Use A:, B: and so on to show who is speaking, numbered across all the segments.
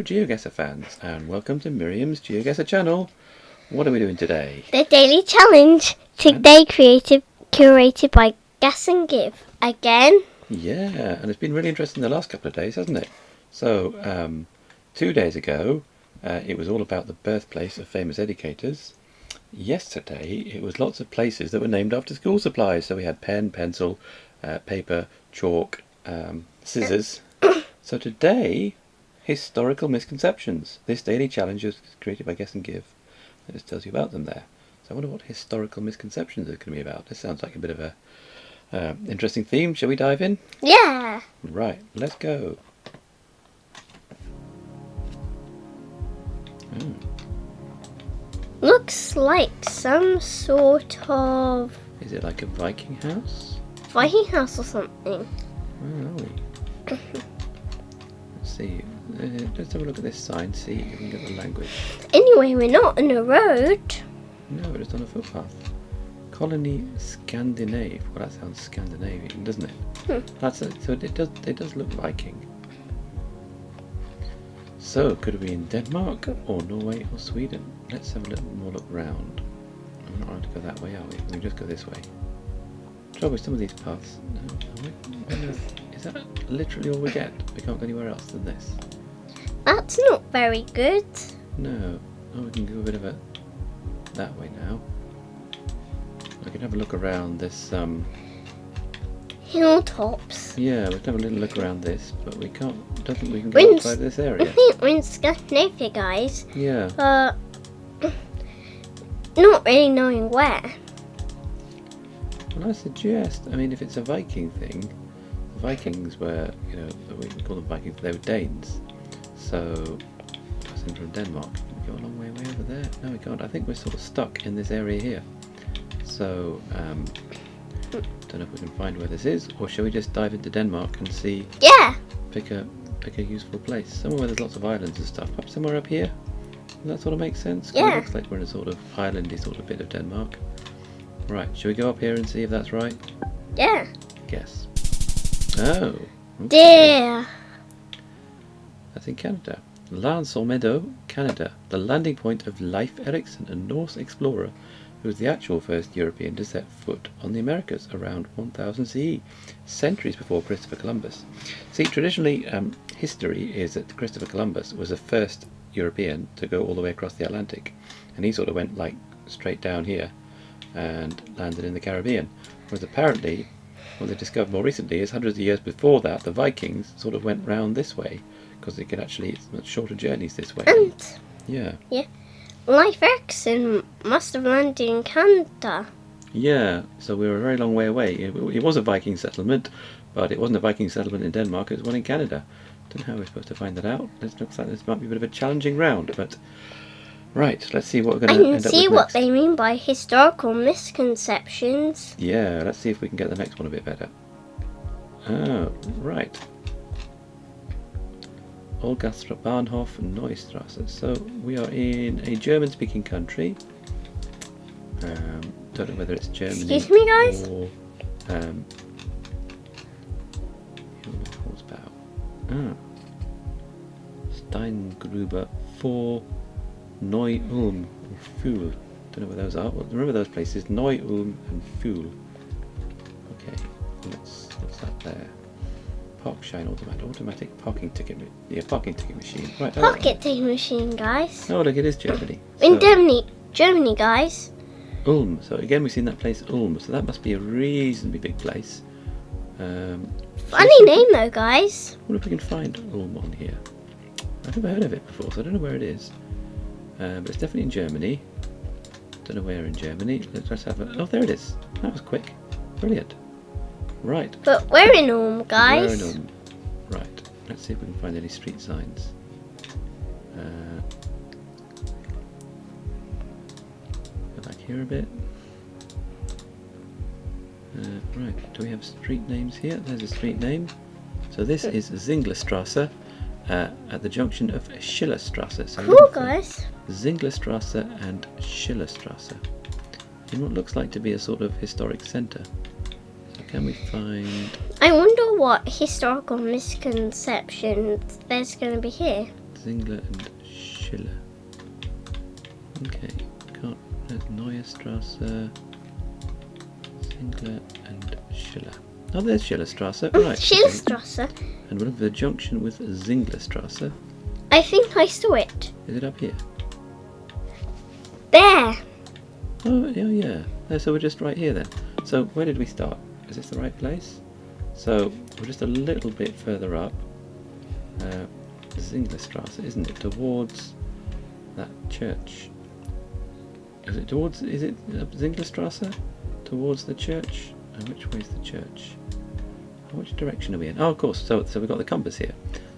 A: Geoguessr fans, and welcome to Miriam's Geoguessr channel. What are we doing today?
B: The daily challenge, today curated by Guess and Give again.
A: Yeah, and it's been really interesting the last couple of days, hasn't it? So, 2 days ago, it was all about the birthplace of famous educators. Yesterday, it was lots of places that were named after school supplies. So we had pen, pencil, paper, chalk, scissors. So today, historical misconceptions. This daily challenge is created by Guess and Give. It just tells you about them there. So I wonder what historical misconceptions are going to be about. This sounds like a bit of a interesting theme. Shall we dive in?
B: Yeah.
A: Right, let's go.
B: Looks like some sort of
A: Is it like a Viking house?
B: Viking house or something.
A: Where are we? Let's see. Let's have a look at this sign, see if we can get the language.
B: Anyway, we're not on a road.
A: No, it's on a footpath. Colony Scandinave. Well, that sounds Scandinavian, doesn't it? That's it. So it does look Viking. So could it be in Denmark or Norway or Sweden? Let's have a little more look round. We're not allowed to go that way, are we? We can just go this way. Trouble with some of these paths. No, is that literally all we get? We can't go anywhere else than this.
B: That's not very good.
A: No. Oh, we can go a bit of a that way now. We can have a look around this.
B: Hilltops.
A: Yeah, we can have a little look around this, but we can't. Don't think we can
B: We're
A: go
B: in
A: outside of this
B: I
A: area.
B: think we're in Scandinavia, guys.
A: Yeah.
B: Not really knowing where.
A: Well, I suggest. I mean, if it's a Viking thing, the Vikings were, we can call them Vikings. They were Danes. So, that's in from Denmark. Can we go a long way over there? No, we can't. I think we're sort of stuck in this area here. So, don't know if we can find where this is, or shall we just dive into Denmark and see?
B: Yeah.
A: Pick a useful place, somewhere where there's lots of islands and stuff. Up somewhere up here. Does that sort of make sense?
B: Yeah.
A: It looks like we're in a sort of islandy sort of bit of Denmark. Right, shall we go up here and see if that's right?
B: Yeah.
A: Guess. Oh. Okay.
B: There.
A: That's in Canada. Meadow, Canada, the landing point of Leif Erikson, a Norse explorer who was the actual first European to set foot on the Americas around 1000 CE, centuries before Christopher Columbus. See, traditionally, history is that Christopher Columbus was the first European to go all the way across the Atlantic, and he sort of went like straight down here and landed in the Caribbean. Whereas apparently, what they discovered more recently is hundreds of years before that, the Vikings sort of went round this way, because they could actually, it's much shorter journeys this way.
B: And
A: Yeah.
B: Leif Erikson must have landed in Canada.
A: Yeah, so we were a very long way away. It was a Viking settlement, but it wasn't a Viking settlement in Denmark, it was one in Canada. Don't know how we're supposed to find that out. It looks like this might be a bit of a challenging round, but right, let's see what we're going to end up with
B: And see
A: next.
B: what they mean by historical misconceptions.
A: Yeah, let's see if we can get the next one a bit better. Oh, right. Olgastra Bahnhof Neustrasse. So we are in a German-speaking country. Don't know whether it's Germany.
B: Excuse me, guys?
A: Or Steingruber 4 Neu-Ulm and Fuhl. Don't know where those are. Well, remember those places, Neu-Ulm and Fuhl. Okay, what's that there? Parkshine automatic parking ticket. Parking ticket machine. Right.
B: Pocket ticket machine, guys.
A: Oh, look, it is Germany.
B: In Germany, guys.
A: Ulm. So again, we've seen that place Ulm. So that must be a reasonably big place.
B: Funny name though, guys.
A: I wonder if we can find Ulm on here. I've never heard of it before, so I don't know where it is. But it's definitely in Germany. Don't know where in Germany. Let's have a. Oh, there it is. That was quick. Brilliant. Right.
B: But we're in Ulm, guys.
A: We're in Ulm. Right. Let's see if we can find any street signs. Go back here a bit. Right. Do we have street names here? There's a street name. So this is Zinglerstrasse at the junction of Schillerstrasse. So
B: Cool, guys.
A: Zinglerstrasse and Schillerstrasse. In what looks like to be a sort of historic centre. So can we find...
B: I wonder what historical misconceptions there's going to be here.
A: Zingler and Schiller. Okay, can't. There's Neue Strasse, Zingler and Schiller. Oh, there's Schillerstrasse. Right.
B: Schillerstrasse.
A: Okay. And we're looking for the junction with Zinglerstrasse.
B: I think I saw it.
A: Is it up here?
B: There.
A: Oh, yeah. So we're just right here then. So where did we start? Is this the right place? So we're just a little bit further up. Zinglerstrasse, isn't it? Towards that church. Is it Zinglerstrasse? Towards the church? And which way is the church? Which direction are we in? Oh, of course. So we've got the compass here.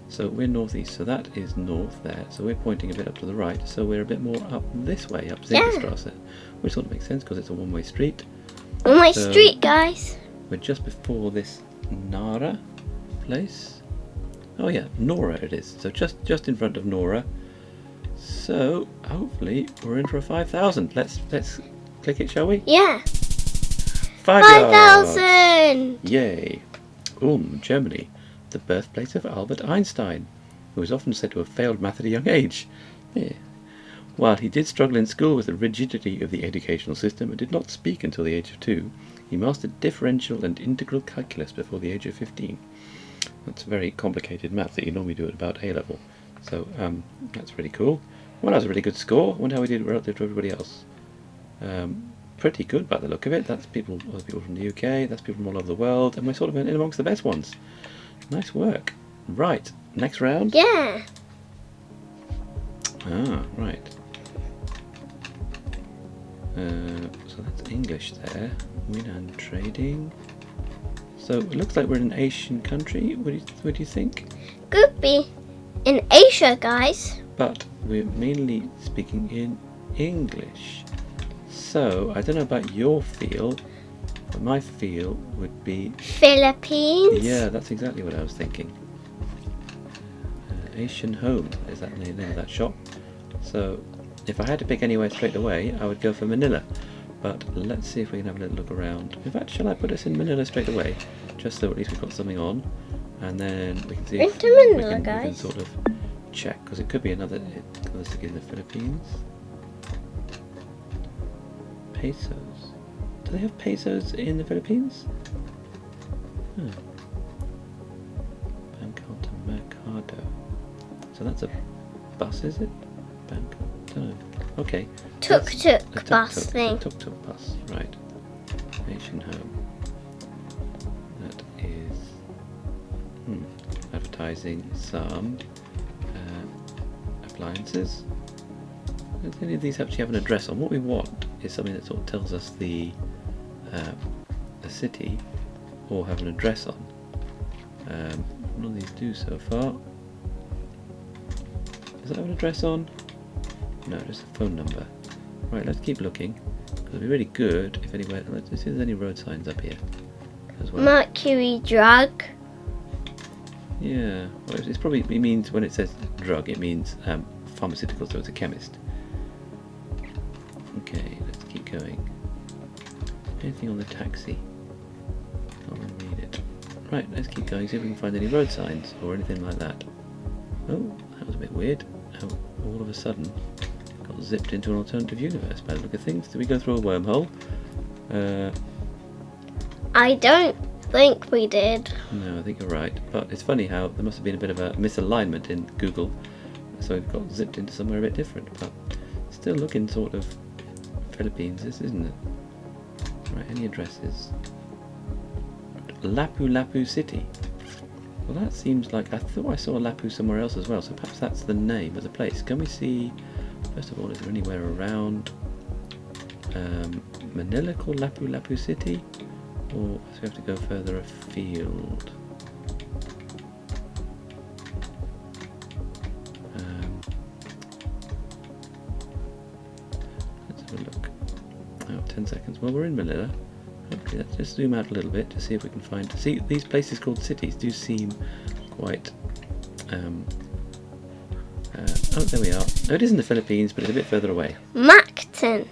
A: So we're northeast. So that is north there. So we're pointing a bit up to the right. So we're a bit more up this way, up Zinglerstrasse, which sort of makes sense because it's a one-way street.
B: On my street, guys.
A: We're just before this Nara place. Oh yeah, Nora it is. So just in front of Nora. So hopefully we're in for a 5,000. Let's click it, shall we?
B: Yeah.
A: 5,000! Yay! Germany, the birthplace of Albert Einstein, who is often said to have failed math at a young age. Yeah. While he did struggle in school with the rigidity of the educational system and did not speak until the age of 2, he mastered differential and integral calculus before the age of 15. That's very complicated math that you normally do at about A level. So that's really cool. Well, that was a really good score. I wonder how we did relative to everybody else. Pretty good by the look of it. That's other people from the UK, that's people from all over the world, and we're sort of in amongst the best ones. Nice work. Right, next round?
B: Yeah.
A: Ah, right. So that's English there. Win and trading. So it looks like we're in an Asian country. What do you think?
B: Could be in Asia, guys.
A: But we're mainly speaking in English. So I don't know about your feel, but my feel would be
B: Philippines.
A: Yeah, that's exactly what I was thinking. Asian Home is that the name of that shop. So if I had to pick anywhere straight away, I would go for Manila. But let's see if we can have a little look around. In fact, shall I put us in Manila straight away, just so at least we've got something on, and then we can see if
B: Into Manila,
A: we can
B: guys.
A: sort of check, because it could be another city in the Philippines. Pesos. Do they have pesos in the Philippines? Bangkok to Mercado. So that's a bus, is it? Bangkok. Don't know. Okay.
B: Tuk-tuk bus thing.
A: Tuk-tuk bus, right. Asian Home. That is advertising some appliances. Does any of these actually have an address on? What we want is something that sort of tells us the city or have an address on. None of these do so far. Does it have an address on? No, just a phone number. Right, let's keep looking. It'd be really good if anywhere. Let's see if there's any road signs up here as well.
B: Mercury drug.
A: Yeah, well, it's probably, it means when it says drug, it means pharmaceutical, so it's a chemist. Okay, let's keep going. Anything on the taxi? Can't really read it. Right, let's keep going, see if we can find any road signs or anything like that. Oh, that was a bit weird. How all of a sudden got zipped into an alternative universe by the look of things. Did we go through a wormhole?
B: I don't think we did.
A: No, I think you're right. But it's funny how there must have been a bit of a misalignment in Google, so it got zipped into somewhere a bit different. But still looking sort of Philippines, isn't it? Right, any addresses? Lapu-Lapu City. Well, that seems like, I thought I saw Lapu somewhere else as well, so perhaps that's the name of the place. Can we see, first of all, is there anywhere around Manila called Lapu-Lapu City? Or do we have to go further afield? Let's have a look. Oh, 10 seconds. Well, we're in Manila. Okay, let's just zoom out a little bit to see if we can find. See, these places called cities do seem quite. Oh, there we are. Oh, it is in the Philippines, but it's a bit further away.
B: Macton.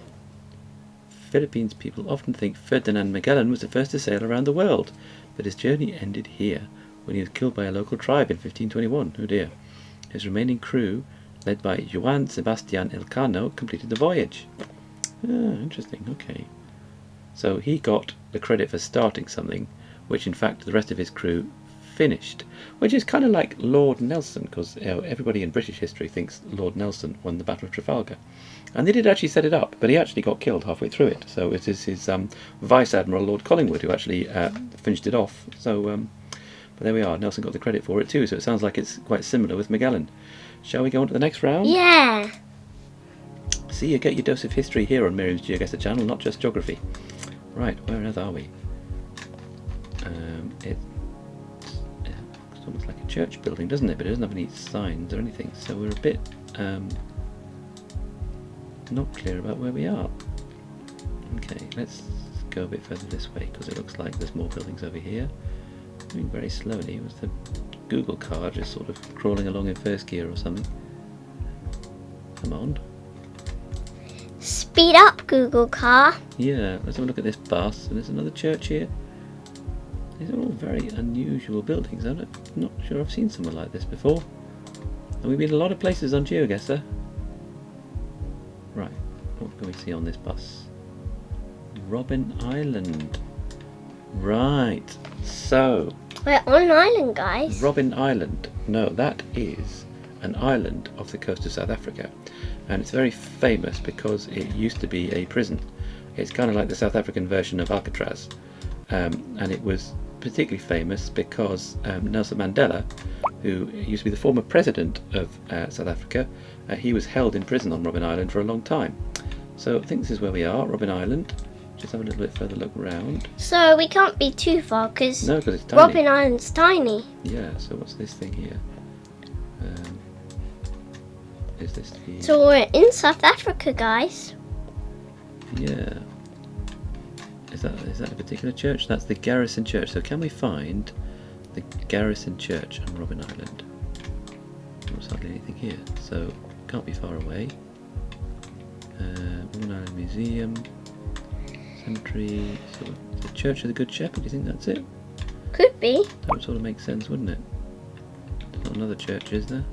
A: Philippines people often think Ferdinand Magellan was the first to sail around the world, but his journey ended here when he was killed by a local tribe in 1521. Oh dear. His remaining crew, led by Juan Sebastian Elcano, completed the voyage. Interesting, okay. So he got the credit for starting something, which in fact the rest of his crew finished, which is kind of like Lord Nelson, because everybody in British history thinks Lord Nelson won the Battle of Trafalgar. And they did actually set it up, but he actually got killed halfway through it. So it is his Vice Admiral, Lord Collingwood, who actually finished it off. So, but there we are. Nelson got the credit for it too, so it sounds like it's quite similar with Magellan. Shall we go on to the next round?
B: Yeah.
A: See, you get your dose of history here on Miriam's Geoguessr channel, not just geography. Right, where on earth are we? It's almost like a church building, doesn't it? But it doesn't have any signs or anything, so we're a bit not clear about where we are. Okay, let's go a bit further this way, because it looks like there's more buildings over here. Moving very slowly. Was the Google car just sort of crawling along in first gear or something? Come on.
B: Speed up, Google car.
A: Yeah, let's have a look at this bus. And there's another church here. These are all very unusual buildings. I'm not sure I've seen somewhere like this before. And we've been a lot of places on Geoguessr. Right, what can we see on this bus? Robin Island. Right, so
B: We're on an island, guys.
A: Robin Island. No, that is an island off the coast of South Africa. And it's very famous because it used to be a prison. It's kind of like the South African version of Alcatraz. And it was particularly famous because Nelson Mandela, who used to be the former president of South Africa, he was held in prison on Robben Island for a long time. So I think this is where we are, Robben Island. Just have a little bit further look around.
B: So we can't be too far because
A: it's tiny.
B: Robben Island's tiny.
A: Yeah, so what's this thing here? Is this the...
B: So we're in South Africa, guys.
A: Yeah. Is that a particular church? That's the Garrison Church. So can we find the Garrison Church on Robben Island? Not hardly anything here, so can't be far away. Robben Island Museum, Cemetery, sort of the Church of the Good Shepherd. Do you think that's it?
B: Could be.
A: That would sort of make sense, wouldn't it? There's not another church, is there?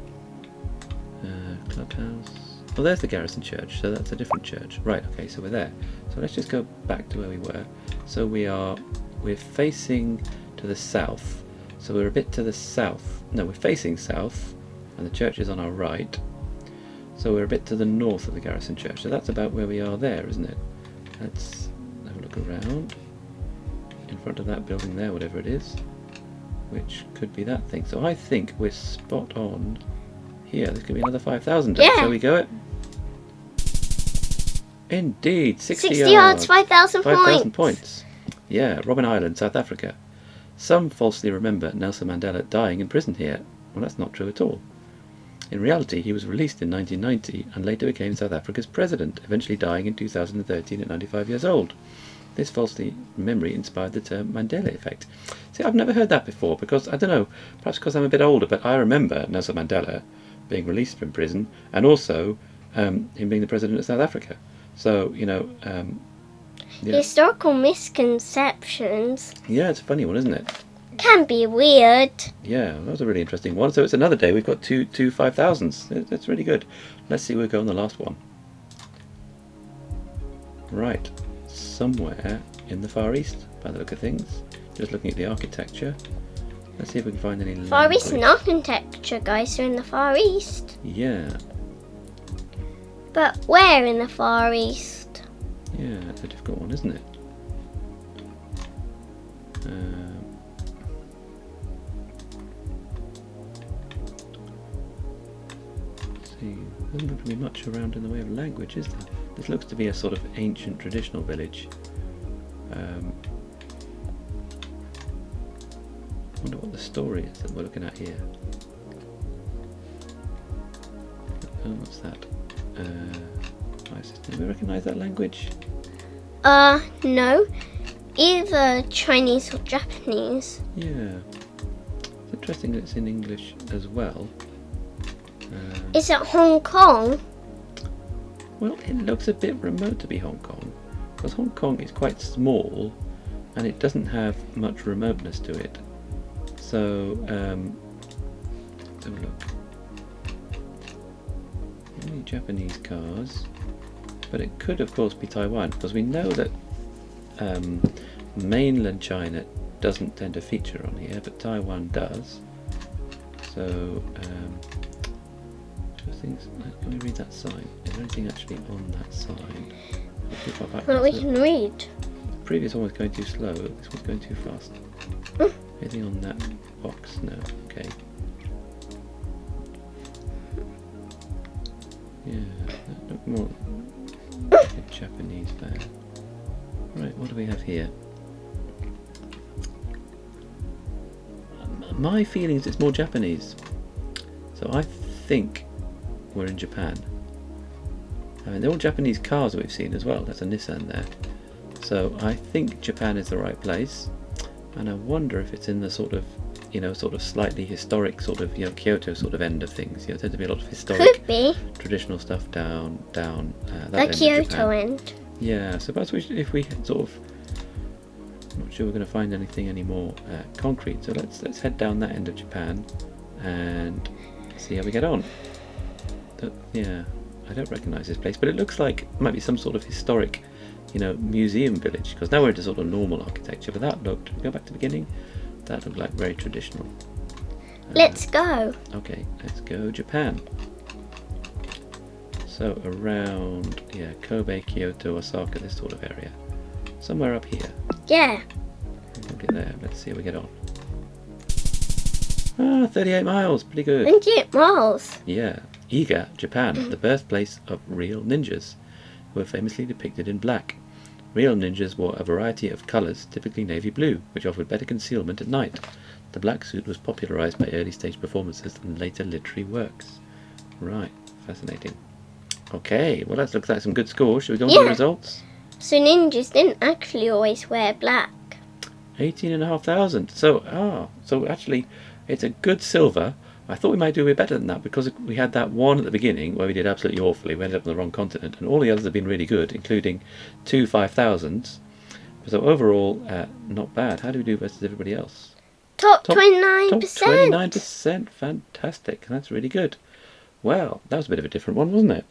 A: Clubhouse. Oh, there's the Garrison Church, so that's a different church. Right, okay, so we're there. So let's just go back to where we were. So we're facing to the south. So we're a bit to the south. No, we're facing south, and the church is on our right. So we're a bit to the north of the Garrison Church. So that's about where we are there, isn't it? Let's have a look around. In front of that building there, whatever it is. Which could be that thing. So I think we're spot on here. There's going to be another 5,000.
B: Yeah.
A: Shall we go it? Indeed, 60
B: yards, 5,000
A: 5,000
B: points.
A: points. Yeah, Robben Island, South Africa. Some falsely remember Nelson Mandela dying in prison here. Well, that's not true at all. In reality, he was released in 1990 and later became South Africa's president, eventually dying in 2013 at 95 years old. This falsely memory inspired the term Mandela effect. See, I've never heard that before because, I don't know, perhaps because I'm a bit older, but I remember Nelson Mandela being released from prison and also him being the president of South Africa. So, yeah.
B: Historical misconceptions.
A: Yeah, it's a funny one, isn't it?
B: Can be weird.
A: Yeah, that was a really interesting one. So it's another day. We've got two 5,000s. That's really good. Let's see where we go on the last one. Right. Somewhere in the Far East, by the look of things. Just looking at the architecture. Let's see if we can find any
B: Far
A: language.
B: Eastern architecture, guys, so in the Far East.
A: Yeah.
B: But where in the Far East?
A: Yeah, it's a difficult one, isn't it? See, there doesn't look to be much around in the way of language, is there? This looks to be a sort of ancient traditional village. I wonder what the story is that we're looking at here. Oh, what's that? Do we recognise that language?
B: No. Either Chinese or Japanese.
A: Yeah. It's interesting that it's in English as well.
B: Is it Hong Kong?
A: Well, it looks a bit remote to be Hong Kong, because Hong Kong is quite small and it doesn't have much remoteness to it. So, let's have a look. Japanese cars. But it could, of course, be Taiwan, because we know that mainland China doesn't tend to feature on here, but Taiwan does. So, can we read that sign? Is there anything actually on that sign?
B: Well, we can read.
A: The previous one was going too slow, this one's going too fast. Anything on that box? No. Okay. Yeah, that looked more like a Japanese van. Right, what do we have here? My feeling is it's more Japanese. So I think we're in Japan. I mean, they're all Japanese cars that we've seen as well. That's a Nissan there. So I think Japan is the right place. And I wonder if it's in the sort of, sort of slightly historic sort of, Kyoto sort of end of things. There tends to be a lot of historic,
B: Could be.
A: traditional stuff down that
B: The
A: end of
B: Kyoto
A: Japan.
B: end.
A: Yeah, so perhaps if we sort of, I'm not sure we're going to find anything any more concrete. So let's head down that end of Japan and see how we get on. Yeah, I don't recognise this place, but it looks like it might be some sort of historic, museum village. Because now we're into sort of normal architecture, but that looked. Go back to the beginning. That looked like very traditional.
B: Let's go.
A: Okay, let's go Japan. So around, Kobe, Kyoto, Osaka, this sort of area. Somewhere up here.
B: Yeah.
A: Probably there. Let's see how we get on. 38 miles. Pretty good.
B: 28 miles.
A: Yeah. Iga, Japan, the birthplace of real ninjas, who are famously depicted in black. Real ninjas wore a variety of colours, typically navy blue, which offered better concealment at night. The black suit was popularised by early stage performances and later literary works. Right, fascinating. Okay, well let's look at some good scores. Shall we go on to the results?
B: So ninjas didn't actually always wear black.
A: 18,500. So actually it's a good silver. I thought we might do a bit better than that because we had that one at the beginning where we did absolutely awfully. We ended up on the wrong continent, and all the others have been really good, including 2 5,000s. So overall, not bad. How do we do versus everybody else?
B: Top 29%.
A: Top 29%. Fantastic. That's really good. Well, that was a bit of a different one, wasn't it?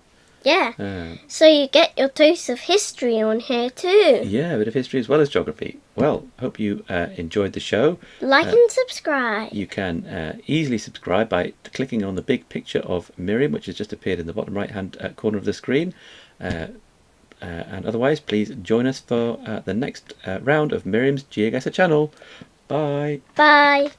B: Yeah. So you get your dose of history on here too.
A: Yeah, a bit of history as well as geography. Well, hope you enjoyed the show.
B: Like and subscribe.
A: You can easily subscribe by clicking on the big picture of Miriam, which has just appeared in the bottom right hand corner of the screen. And otherwise, please join us for the next round of Miriam's Geoguessr channel. Bye.
B: Bye.